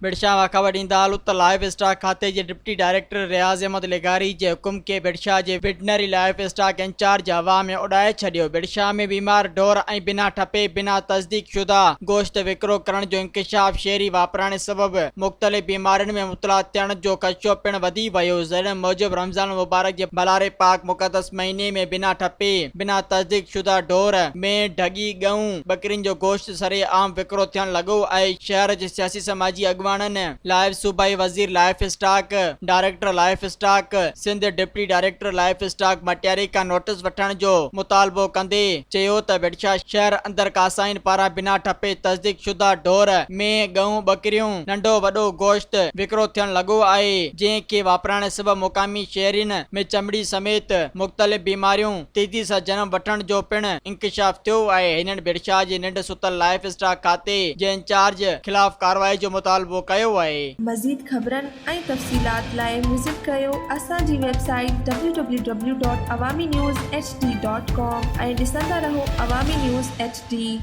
बिड़शा मां ख़बर ॾींदा हालु त लाइफ स्टॉक खाते जे डिप्टी डायरेक्टर रियाज़ अहमद लेगारी जे हुकुम के बिड़शा जे वेटनरी लाइफ स्टॉक इंचार्ज हवा में उड़ाए छॾियो। बिड़शा में बीमार ढोर ऐं बिना ठपे बिना तस्दीक शुदा गोश्त विकिरो करण जो इंकशाफ शहरी वापराइण सबबि मुख़्तलिफ़ बीमारियुनि में मुबतला थियण जो ख़दशो पिणु वधी वियो। ज़रिए मूजिबि रमज़ान मुबारक जे बलारे पाक मुक़दस महीने में बिना ठपे बिना तस्दीक शुदा ढोर में ढगी गऊं बकरियुनि जो गोश्त सरे आम विकिरो थियण लॻो आहे। शहर जे सियासी समाजी अॻवाननि लाइफ सूबाई वज़ीर life stock director life stock Sindh deputy director life stock Matiari खां नोटिस वठण जो मुतालबो कंदे चयो त बिड़शा शहर अंदर कासाइन पारां बिना ठपे तस्दीक शुदा ढोर में गऊं बकरियूं नंढो वॾो गोश्त विकिरो थियण लॻो आहे, जंहिंखे वापराइण सबबि मुक़ामी शहरियुनि में चमड़ी समेत मुख़्तलिफ़ बीमारियूं तेज़ी सां जनम वठण जो पिणु इंकशाफ थियो आहे। हिननि बिड़शा जे निंड सुतल लाइफ स्टॉक खाते जे इंचार्ज खिलाफ़ कार्रवाई जो मुतालबो कयो आहे। मज़ीद ख़बरनि ऐं तफ़सीलात लाइ विज़िट कयो असांजी वेबसाइट www.awamiNewsHD.com ऐं ॾिसंदा रहो अवामी न्यूज़ HD।